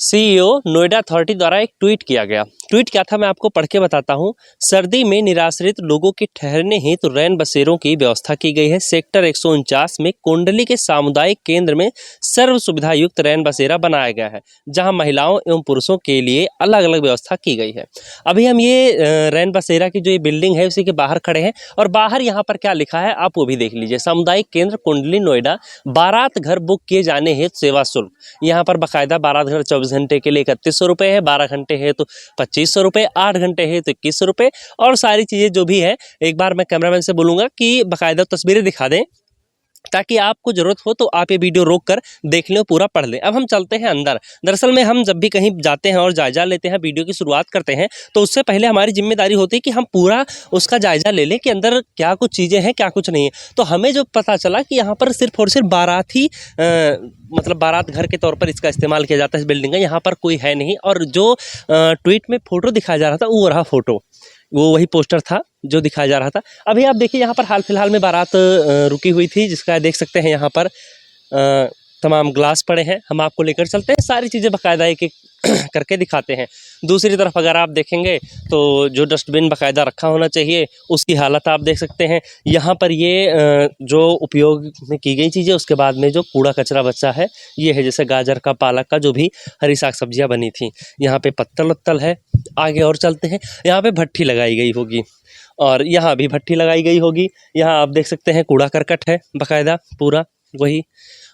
CEO Noida authority द्वारा एक tweet किया गया। ट्वीट क्या था मैं आपको पढ़ के बताता हूँ। सर्दी में निराश्रित लोगों के ठहरने हेतु रैन बसेरों की व्यवस्था की गई है। सेक्टर 149 में कोंडली के सामुदायिक केंद्र में सर्व सुविधा युक्त रैन बसेरा बनाया गया है, जहां महिलाओं एवं पुरुषों के लिए अलग अलग व्यवस्था की गई है। अभी हम ये रैन बसेरा की जो ये बिल्डिंग है उसी के बाहर खड़े हैं और बाहर यहाँ पर क्या लिखा है आप वो भी देख लीजिए। सामुदायिक केंद्र कोंडली नोएडा, बारात घर बुक किए जाने हेतु सेवा शुल्क। यहाँ पर बाकायदा बारात घर 24 घंटे के लिए 3100 रुपये है, 12 घंटे है तो 2500 रुपये, 8 घंटे है तो 2100 रुपये और सारी चीज़ें जो भी है। एक बार मैं कैमरामैन से बोलूँगा कि बाकायदा तस्वीरें दिखा दें ताकि आपको ज़रूरत हो तो आप ये वीडियो रोक कर देख लें, पूरा पढ़ लें। अब हम चलते हैं अंदर। दरअसल में हम जब भी कहीं जाते हैं और जायज़ा लेते हैं, वीडियो की शुरुआत करते हैं, तो उससे पहले हमारी जिम्मेदारी होती है कि हम पूरा उसका जायज़ा ले लें कि अंदर क्या कुछ चीज़ें हैं क्या कुछ नहीं है। तो हमें जो पता चला कि यहाँ पर सिर्फ और सिर्फ बारात ही मतलब बारात घर के तौर पर इसका इस्तेमाल किया जाता है इस बिल्डिंग का। यहाँ पर कोई है नहीं। और जो ट्वीट में फ़ोटो दिखाया जा रहा था वो रहा फ़ोटो, वो वही पोस्टर था जो दिखाया जा रहा था। अभी आप देखिए यहाँ पर हाल फिलहाल में बारात रुकी हुई थी, जिसका देख सकते हैं यहाँ पर तमाम ग्लास पड़े हैं। हम आपको लेकर चलते हैं, सारी चीज़ें बाकायदा एक एक करके दिखाते हैं। दूसरी तरफ अगर आप देखेंगे तो जो डस्टबिन बाकायदा रखा होना चाहिए उसकी हालत आप देख सकते हैं। यहाँ पर ये जो उपयोग में की गई चीज़ें, उसके बाद में जो कूड़ा कचरा बचा है ये है, जैसे गाजर का, पालक का, जो भी हरी साग सब्जियाँ बनी थी। यहाँ पे पत्तल वत्तल है। आगे और चलते हैं, यहाँ पे भट्ठी लगाई गई होगी और यहाँ भी भट्ठी लगाई गई होगी। यहाँ आप देख सकते हैं कूड़ा करकट है बाकायदा पूरा वही।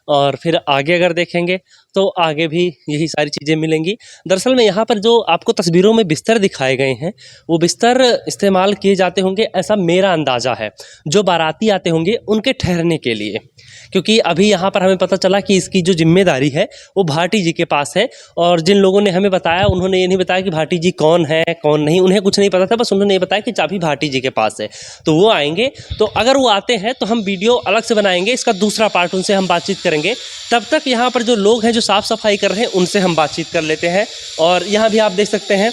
और फिर आगे अगर देखेंगे तो आगे भी यही सारी चीज़ें मिलेंगी। दरअसल में यहाँ पर जो आपको तस्वीरों में बिस्तर दिखाए गए हैं वो बिस्तर इस्तेमाल किए जाते होंगे, ऐसा मेरा अंदाज़ा है, जो बाराती आते होंगे उनके ठहरने के लिए। क्योंकि अभी यहाँ पर हमें पता चला कि इसकी जो जिम्मेदारी है वो भाटी जी के पास है। और जिन लोगों ने हमें बताया उन्होंने ये नहीं बताया कि भाटी जी कौन है कौन नहीं, उन्हें कुछ नहीं पता था। बस उन्होंने ये बताया कि चाबी भाटी जी के पास है। तो वो आएंगे, तो अगर वो आते हैं तो हम वीडियो अलग से बनाएंगे, इसका दूसरा पार्ट, उनसे हम बातचीत करेंगे। तब तक यहाँ पर जो लोग हैं जो साफ़ सफाई कर रहे हैं उनसे हम बातचीत कर लेते हैं। और यहाँ भी आप देख सकते हैं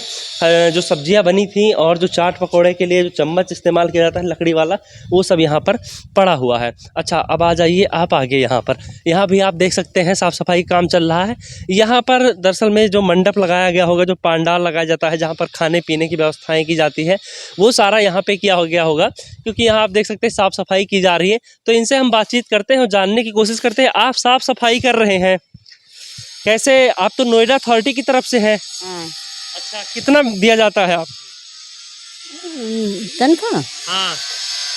जो सब्जियां बनी थी और जो चाट पकौड़े के लिए जो चम्मच इस्तेमाल किया जाता है लकड़ी वाला, वो सब यहाँ पर पड़ा हुआ है। अच्छा, अब आ जाइए आप आगे। यहाँ भी आप देख सकते हैं साफ़ सफाई काम चल रहा है। यहाँ पर दरअसल में जो मंडप लगाया गया होगा, जो पंडाल लगाया जाता है जहाँ पर खाने पीने की व्यवस्थाएँ की जाती है, वो सारा यहाँ पे किया हो गया होगा। क्योंकि यहाँ आप देख सकते हैं साफ़ सफाई की जा रही है। तो इनसे हम बातचीत करते हैं और जानने की कोशिश करते हैं, आप साफ़ सफाई कर रहे हैं कैसे? आप तो नोएडा अथॉरिटी की तरफ से हैं। हाँ। अच्छा, कितना दिया जाता है आप तनख्वाह? हाँ,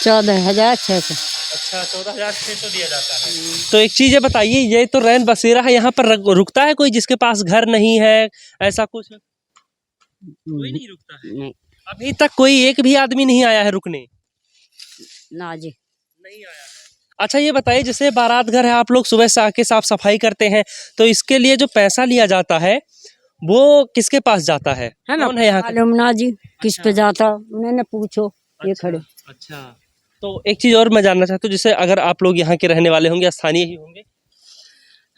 14,600। अच्छा, 14,600 दिया जाता है। तो एक चीज़ ये बताइए, ये तो रैन बसेरा है, यहाँ पर रुकता है कोई जिसके पास घर नहीं है, ऐसा कुछ? कोई नहीं रुकता है? नहीं। अभी तक कोई एक भी आदमी नहीं आया है रुकने? ना जी। नहीं आया है। अच्छा, ये बताइए, जैसे बारात घर है, आप लोग सुबह से आके साफ सफाई करते हैं, तो इसके लिए जो पैसा लिया जाता है वो किसके पास जाता है ना? कौन है यहाँ के? मालूम ना जी किस पे जाता, उन्होंने पूछो। ये खड़े। अच्छा, तो एक चीज और मैं जानना चाहता हूँ, जैसे अगर आप लोग यहाँ के रहने वाले होंगे, स्थानीय ही होंगे?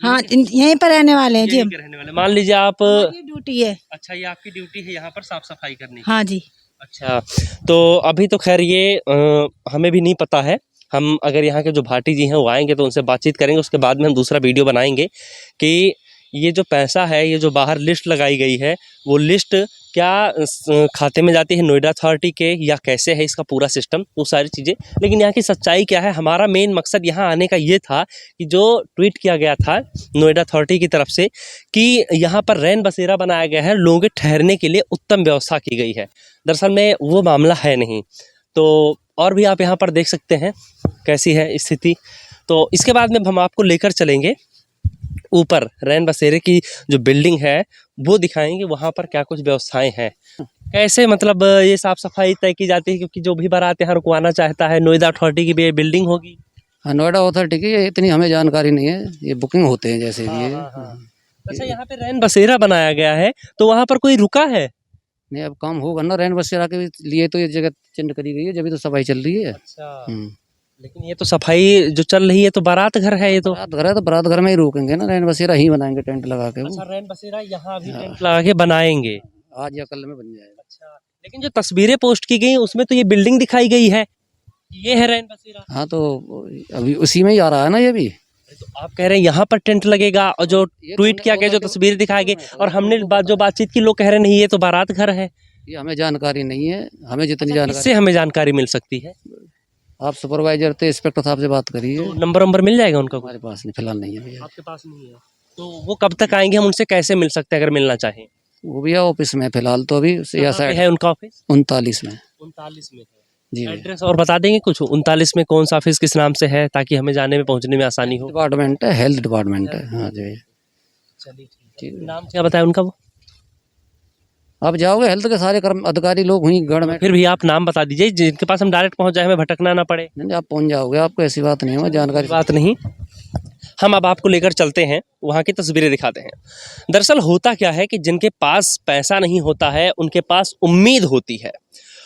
हाँ, यहीं पर रहने वाले हैं जी हम। रहने वाले, मान लीजिए आप। हमारी ड्यूटी है। अच्छा, ये आपकी ड्यूटी है यहाँ पर साफ सफाई करने की? हाँ जी। अच्छा, तो अभी तो खैर ये हमें भी नहीं पता है। हम अगर यहाँ के जो भाटी जी हैं वो आएंगे तो उनसे बातचीत करेंगे, उसके बाद में हम दूसरा वीडियो बनाएंगे कि ये जो पैसा है, ये जो बाहर लिस्ट लगाई गई है, वो लिस्ट क्या खाते में जाती है नोएडा अथॉरिटी के, या कैसे है इसका पूरा सिस्टम, वो सारी चीज़ें। लेकिन यहाँ की सच्चाई क्या है, हमारा मेन मकसद यहाँ आने का ये था कि जो ट्वीट किया गया था नोएडा अथॉरिटी की तरफ से कि यहाँ पर रैन बसेरा बनाया गया है, लोगों के ठहरने के लिए उत्तम व्यवस्था की गई है। दरअसल में वो मामला है नहीं। तो और भी आप यहाँ पर देख सकते हैं कैसी है स्थिति। तो इसके बाद में हम आपको लेकर चलेंगे ऊपर, रैन बसेरे की जो बिल्डिंग है वो दिखाएंगे, वहाँ पर क्या कुछ व्यवस्थाएं हैं, कैसे मतलब ये साफ़ सफाई तय की जाती है। क्योंकि जो भी बारात यहाँ रुकवाना चाहता है, नोएडा अथॉरिटी की भी बिल्डिंग होगी। हाँ, नोएडा अथॉरिटी की इतनी हमें जानकारी नहीं है, ये बुकिंग होते हैं जैसे भी। अच्छा, यहाँ पे रैन बसेरा बनाया गया है, तो वहाँ पर कोई रुका है? नहीं, अब काम होगा ना, रैन बसेरा के लिए तो ये जगह चिन्ह करी गई है, जब भी तो सफाई चल रही है। अच्छा, लेकिन ये तो सफाई जो चल रही है तो बारात घर है, ये तो बारात घर है, तो बारात घर में ही रुकेंगे ना, रैन बसेरा ही बनाएंगे टेंट लगा के। अच्छा, रैन बसेरा यहाँ भी टेंट लगा के बनाएंगे आज या कल में बन जाएगा। अच्छा, लेकिन जो तस्वीरें पोस्ट की गई उसमें तो ये बिल्डिंग दिखाई गई है, ये है रैन बसेरा। हाँ, तो अभी उसी में ही आ रहा है ना ये भी। तो आप कह रहे हैं यहाँ पर टेंट लगेगा और जो ये ट्वीट तो किया हमने गया, जो बोला तस्वीर दिखाई गई, कि- और हमने जो बातचीत की, लोग कह रहे नहीं ये तो बारात घर है। ये हमें जानकारी नहीं है, हमें जितनी इससे जानकारी हमें जानकारी मिल सकती है? आप सुपरवाइजर थे, इंस्पेक्टर साहब से बात करिए। तो नंबर मिल जाएगा उनका? हमारे पास नहीं, फिलहाल नहीं है भैया। आपके पास नहीं है तो वो कब तक आएंगे? हम उनसे कैसे मिल सकते हैं अगर मिलना चाहें? वो भैया ऑफिस में फिलहाल तो अभी या कहाँ पे साइड है उनका ऑफिस? 39 में। 39 में है। जी भैया। एड्रेस और बता देंगे कुछ? 39 में कौन सा ऑफिस किस नाम से है, ताकि हमें जाने में पहुंचने में आसानी हो। डिपार्टमेंट है, हेल्थ डिपार्टमेंट है। हाँ जी भैया। चलिए ठीक है। नाम क्या बताया उनका? वो आप जाओगे, हेल्थ के सारे कर्म अधिकारी लोग हुई गढ़ में, फिर भी आप नाम बता दीजिए जिनके पास हम डायरेक्ट पहुंच जाए, हमें भटकना ना पड़े। नहीं, आप पहुंच जाओगे, आपको ऐसी बात नहीं है, जानकारी बात नहीं। हम अब आपको लेकर चलते हैं, वहाँ की तस्वीरें दिखाते हैं। दरअसल होता क्या है कि जिनके पास पैसा नहीं होता है, उनके पास उम्मीद होती है।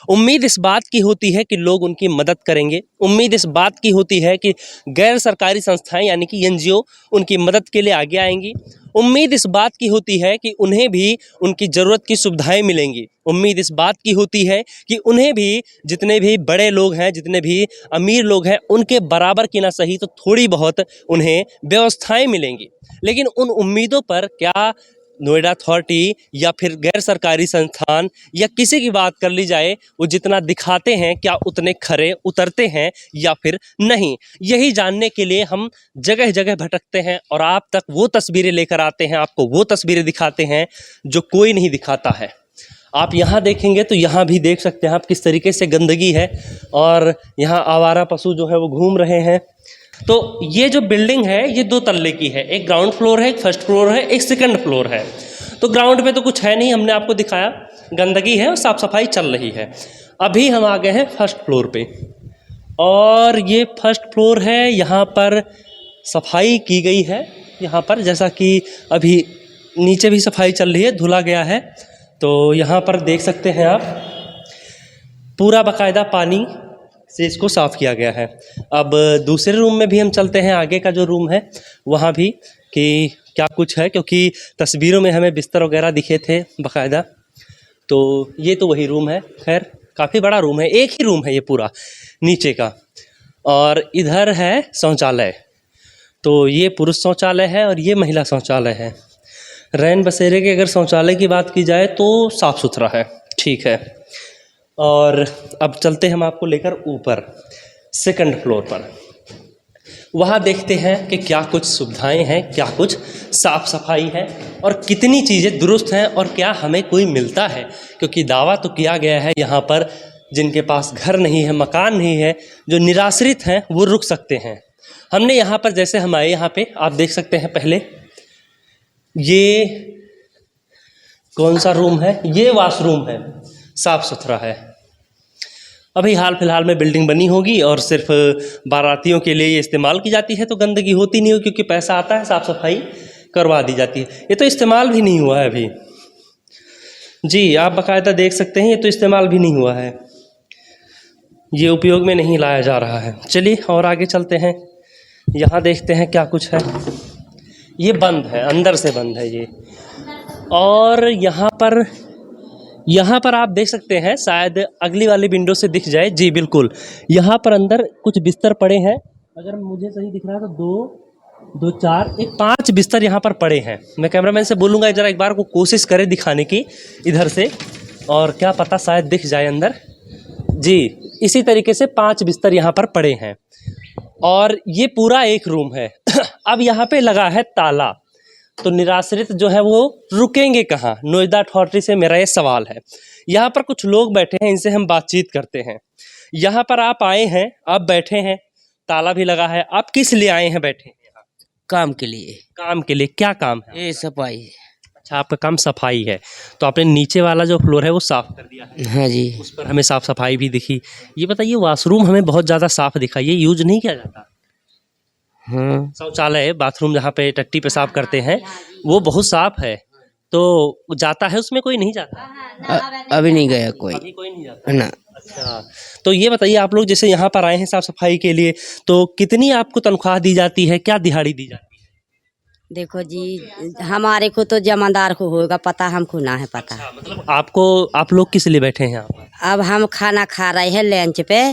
उम्मीद इस बात की होती है कि लोग उनकी मदद करेंगे। उम्मीद इस बात की होती है कि गैर सरकारी संस्थाएं यानी कि एनजीओ उनकी मदद के लिए आगे आएंगी। उम्मीद इस बात की होती है कि उन्हें भी उनकी ज़रूरत की सुविधाएं मिलेंगी। उम्मीद इस बात की होती है कि उन्हें भी जितने भी बड़े लोग हैं, जितने भी अमीर लोग हैं, उनके बराबर की ना सही तो थोड़ी बहुत उन्हें व्यवस्थाएं मिलेंगी। लेकिन उन उम्मीदों पर क्या नोएडा अथॉरिटी या फिर गैर सरकारी संस्थान या किसी की बात कर ली जाए, वो जितना दिखाते हैं क्या उतने खरे उतरते हैं या फिर नहीं? यही जानने के लिए हम जगह जगह भटकते हैं और आप तक वो तस्वीरें लेकर आते हैं, आपको वो तस्वीरें दिखाते हैं जो कोई नहीं दिखाता है। आप यहाँ देखेंगे तो यहाँ भी देख सकते हैं आप किस तरीके से गंदगी है और यहाँ आवारा पशु जो है वो घूम रहे हैं। तो ये जो बिल्डिंग है ये 2 तल्ले की है, एक ग्राउंड फ्लोर है, एक फर्स्ट फ्लोर है, एक सेकंड फ्लोर है। तो ग्राउंड पे तो कुछ है नहीं, हमने आपको दिखाया, गंदगी है और साफ़ सफाई चल रही है। अभी हम आ गए हैं फर्स्ट फ्लोर पे और ये फर्स्ट फ्लोर है, यहाँ पर सफाई की गई है। यहाँ पर जैसा कि अभी नीचे भी सफाई चल रही है, धुला गया है। तो यहाँ पर देख सकते हैं आप, पूरा बाकायदा पानी से इसको साफ़ किया गया है। अब दूसरे रूम में भी हम चलते हैं, आगे का जो रूम है वहाँ भी, कि क्या कुछ है, क्योंकि तस्वीरों में हमें बिस्तर वगैरह दिखे थे बाकायदा। तो ये तो वही रूम है। खैर काफ़ी बड़ा रूम है, एक ही रूम है ये पूरा नीचे का, और इधर है शौचालय। तो ये पुरुष शौचालय है और ये महिला शौचालय है। रैन बसेरे के अगर शौचालय की बात की जाए तो साफ़ सुथरा है, ठीक है। और अब चलते हैं हम आपको लेकर ऊपर सेकंड फ्लोर पर, वहाँ देखते हैं कि क्या कुछ सुविधाएं हैं, क्या कुछ साफ़ सफाई है और कितनी चीज़ें दुरुस्त हैं और क्या हमें कोई मिलता है। क्योंकि दावा तो किया गया है यहाँ पर जिनके पास घर नहीं है, मकान नहीं है, जो निराश्रित हैं, वो रुक सकते हैं। हमने यहाँ पर जैसे हम आए, यहाँ पे आप देख सकते हैं, पहले ये कौन सा रूम है, ये वॉशरूम है, साफ़ सुथरा है। अभी हाल फिलहाल में बिल्डिंग बनी होगी और सिर्फ बारातियों के लिए ये इस्तेमाल की जाती है, तो गंदगी होती नहीं हो, क्योंकि पैसा आता है, साफ़ सफाई करवा दी जाती है। ये तो इस्तेमाल भी नहीं हुआ है अभी जी, आप बाकायदा देख सकते हैं, ये तो इस्तेमाल भी नहीं हुआ है, ये उपयोग में नहीं लाया जा रहा है। चलिए और आगे चलते हैं, यहाँ देखते हैं क्या कुछ है। ये बंद है, अंदर से बंद है ये। और यहाँ पर आप देख सकते हैं, शायद अगली वाली विंडो से दिख जाए। जी बिल्कुल, यहाँ पर अंदर कुछ बिस्तर पड़े हैं, अगर मुझे सही दिख रहा है तो 2 4 5 बिस्तर यहाँ पर पड़े हैं। मैं कैमरामैन से बोलूँगा ज़रा एक बार को कोशिश करे दिखाने की इधर से, और क्या पता शायद दिख जाए अंदर। जी, इसी तरीके से 5 बिस्तर यहाँ पर पड़े हैं और ये पूरा एक रूम है। अब यहाँ पे लगा है ताला, तो निराश्रित जो है वो रुकेंगे कहाँ? नोएडा अथॉरिटी से मेरा ये सवाल है। यहाँ पर कुछ लोग बैठे हैं, इनसे हम बातचीत करते हैं। यहाँ पर आप आए हैं, आप बैठे हैं, ताला भी लगा है, आप किस लिए आए हैं, बैठे हैं यहाँ? काम के लिए। काम के लिए? क्या काम है? ये सफाई। अच्छा, आपका काम सफाई है, तो आपने नीचे वाला जो फ्लोर है वो साफ़ कर दिया है? हाँ जी। उस पर हमें साफ़ सफाई भी दिखी। ये बताइए, वॉशरूम हमें बहुत ज़्यादा साफ़ दिखा, ये यूज नहीं किया जाता? हाँ, शौचालय, बाथरूम जहाँ पे टट्टी पेशाब करते हैं, वो बहुत साफ है, तो जाता है उसमें? कोई नहीं जाता? अभी नहीं गया कोई। अभी कोई नहीं जाता? ना। अच्छा, तो ये बताइए, आप लोग जैसे यहाँ पर आए हैं साफ सफाई के लिए, तो कितनी आपको तनख्वाह दी जाती है, क्या दिहाड़ी दी जाती है? देखो जी, हमारे को तो जमादार को होगा पता, हमको ना है पता। मतलब आप लोग किस लिए बैठे हैं यहाँ पर? अब हम खाना खा रहे हैं लंच पे,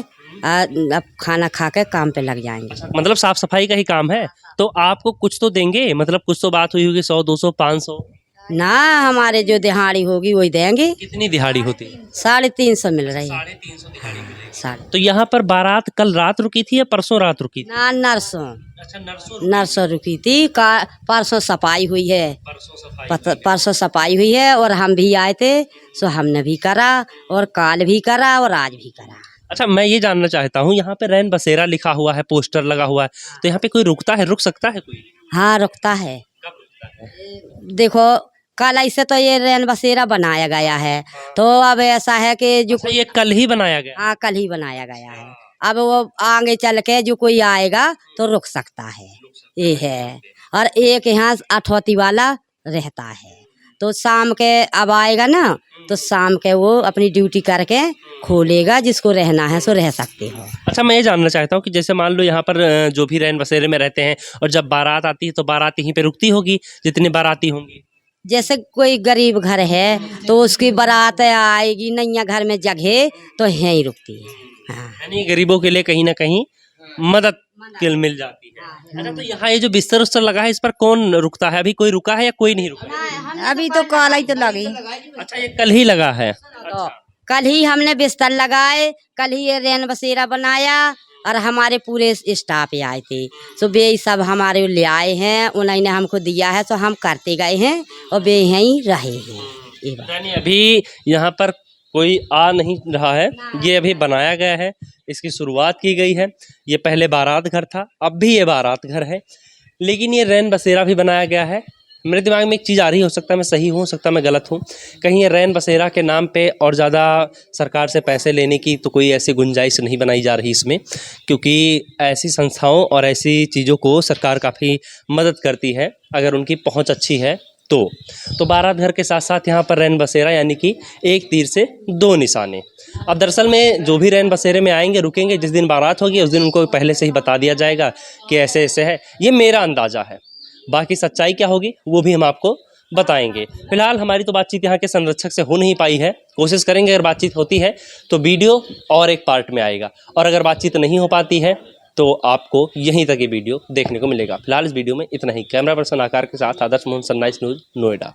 अब खाना खा के काम पे लग जाएंगे। मतलब साफ सफाई का ही काम है, तो आपको कुछ तो देंगे, मतलब कुछ तो बात हुई होगी, 100 200 500? ना, हमारे जो दिहाड़ी होगी वही देंगे। कितनी दिहाड़ी होती है? 350 मिल रही है। 350 दिहाड़ी मिलेगी। साढ़े तो यहाँ पर बारात कल रात रुकी थी या परसों रात रुकी थी? ना, नरसों अच्छा, नरसों रुकी थी। परसों सफाई हुई है। परसों सफाई हुई है और हम भी आए थे, सो हमने भी करा और काल भी करा और आज भी करा। अच्छा, मैं ये जानना चाहता हूँ, यहाँ पे रैन बसेरा लिखा हुआ है, पोस्टर लगा हुआ है, तो यहाँ पे कोई रुकता है, रुक सकता है कोई? हाँ, रुकता है। कब रुकता है? देखो, कल ऐसे तो ये रैन बसेरा बनाया गया है, तो अब ऐसा है कि जो अच्छा, ये कल ही बनाया गया? हाँ, कल ही बनाया गया है। अब वो आगे चल के जो कोई आएगा तो रुक सकता है, ये है। और एक यहाँ अठौती वाला रहता है, तो शाम के अब आएगा ना, तो शाम के वो अपनी ड्यूटी करके खोलेगा, जिसको रहना है सो रह सकते हो। अच्छा, मैं ये जानना चाहता हूँ कि जैसे मान लो यहाँ पर जो भी रैन बसेरे में रहते हैं, और जब बारात आती है तो बारात यहीं पे रुकती होगी, जितनी बाराती होंगी। जैसे कोई गरीब घर है तो उसकी बारात आएगी, नैया घर में जगह तो यहीं रुकती है। हाँ। यानी गरीबों के लिए कहीं ना कहीं मदद मिल जाती है। अच्छा, तो यहाँ ये जो बिस्तर उस्तर लगा है, इस पर कौन रुकता है? अभी कोई रुका है या कोई नहीं रुका? अभी तो काला ही तो लगी। अच्छा, ये कल ही लगा है। तो कल ही हमने बिस्तर लगाए, कल ही ये रैन बसेरा बनाया और हमारे पूरे स्टाफ आए थे, सो वे सब हमारे ले आए हैं, उन्होंने हमको दिया है, सो हम करते गए हैं और वे यहीं रहे हैं। ये बात। यानी अभी यहाँ पर कोई आ नहीं रहा है, ये अभी बनाया गया है, इसकी शुरुआत की गई है। ये पहले बारात घर था, अब भी ये बारात घर है, लेकिन ये रैन बसेरा भी बनाया गया है। मेरे दिमाग में एक चीज़ आ रही, हो सकता है मैं सही हूँ, हो सकता है मैं गलत हूँ, कहीं ये रैन बसेरा के नाम पे और ज़्यादा सरकार से पैसे लेने की तो कोई ऐसी गुंजाइश नहीं बनाई जा रही इसमें, क्योंकि ऐसी संस्थाओं और ऐसी चीज़ों को सरकार काफ़ी मदद करती है अगर उनकी पहुँच अच्छी है तो बारात घर के साथ साथ यहाँ पर रैन बसेरा, यानी कि एक तीर से दो निशाने। अब दरअसल में जो भी रैन बसेरे में आएंगे, रुकेंगे, जिस दिन बारात होगी उस दिन उनको पहले से ही बता दिया जाएगा कि ऐसे ऐसे है। ये मेरा अंदाज़ा है, बाकी सच्चाई क्या होगी वो भी हम आपको बताएंगे। फिलहाल हमारी तो बातचीत यहाँ के संरक्षक से हो नहीं पाई है, कोशिश करेंगे अगर बातचीत होती है तो वीडियो और एक पार्ट में आएगा, और अगर बातचीत नहीं हो पाती है तो आपको यहीं तक ये वीडियो देखने को मिलेगा। फिलहाल इस वीडियो में इतना ही। कैमरा पर्सन आकार के साथ आदर्श मोहन, सनराइज न्यूज़, नोएडा।